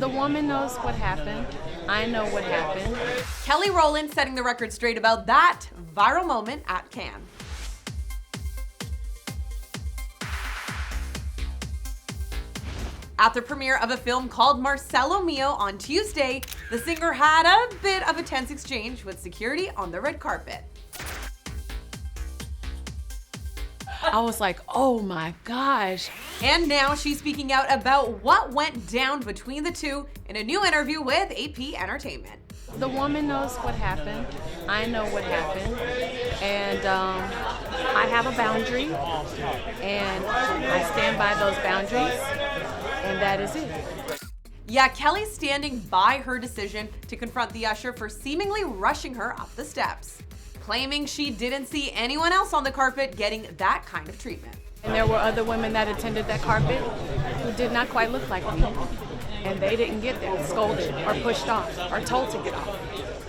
The woman knows what happened. I know what happened. Kelly Rowland setting the record straight about that viral moment at Cannes. At the premiere of a film called Marcello Mio on Tuesday, the singer had a bit of a tense exchange with security on the red carpet. I was like, oh my gosh. And now she's speaking out about what went down between the two in a new interview with AP Entertainment. The woman knows what happened. I know what happened. And I have a boundary. And I stand by those boundaries. And that is it. Yeah, Kelly's standing by her decision to confront the usher for seemingly rushing her up the steps, claiming she didn't see anyone else on the carpet getting that kind of treatment. And there were other women that attended that carpet who did not quite look like me. And they didn't get there scolded or pushed off or told to get off.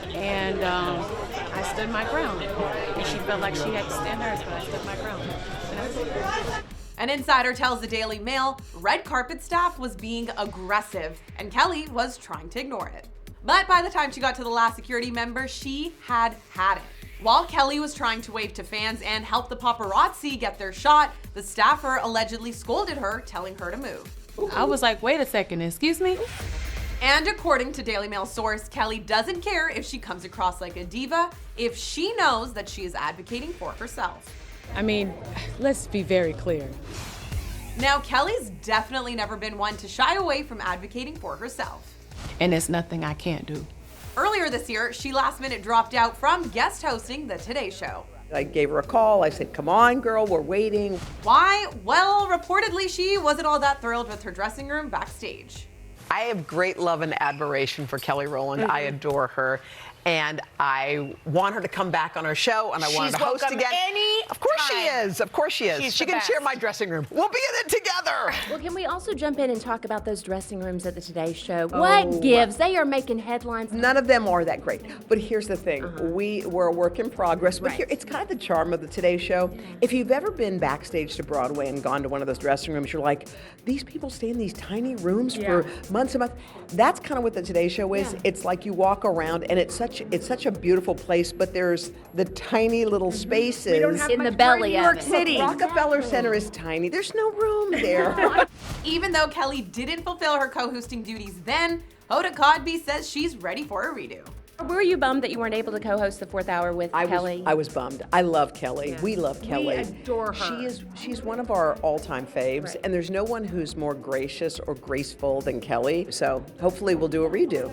And I stood my ground. And she felt like she had to stand hers, but I stood my ground. And that's it. An insider tells the Daily Mail red carpet staff was being aggressive and Kelly was trying to ignore it. But by the time she got to the last security member, she had it. While Kelly was trying to wave to fans and help the paparazzi get their shot, the staffer allegedly scolded her, telling her to move. I was like, wait a second, excuse me? And according to Daily Mail source, Kelly doesn't care if she comes across like a diva if she knows that she is advocating for herself. I mean, let's be very clear. Now, Kelly's definitely never been one to shy away from advocating for herself. And there's nothing I can't do. Earlier this year, she last minute dropped out from guest hosting the Today Show. I gave her a call. I said, come on, girl, we're waiting. Why? Well, reportedly, she wasn't all that thrilled with her dressing room backstage. I have great love and admiration for Kelly Rowland. I adore her. And I want her to come back on our show, and I want her to host again. Of course she is. Of course she is. She can share my dressing room. We'll be in it together. Well, can we also jump in and talk about those dressing rooms at the Today Show? What gives? They are making headlines. None of them are that great. But here's the thing. We're a work in progress. But here, it's kind of the charm of the Today Show. If you've ever been backstage to Broadway and gone to one of those dressing rooms, you're like, these people stay in these tiny rooms for months and months. That's kind of what the Today Show is. It's like you walk around, and it's such a beautiful place, but there's the tiny little spaces in the belly of New York City. Rockefeller Center is tiny. There's no room there. Even though Kelly didn't fulfill her co-hosting duties then, Hoda Kotb says she's ready for a redo. Were you bummed that you weren't able to co-host the fourth hour with Kelly? I was bummed. I love Kelly. We love Kelly. We adore her. She's one of our all-time faves, and there's no one who's more gracious or graceful than Kelly. So hopefully we'll do a redo.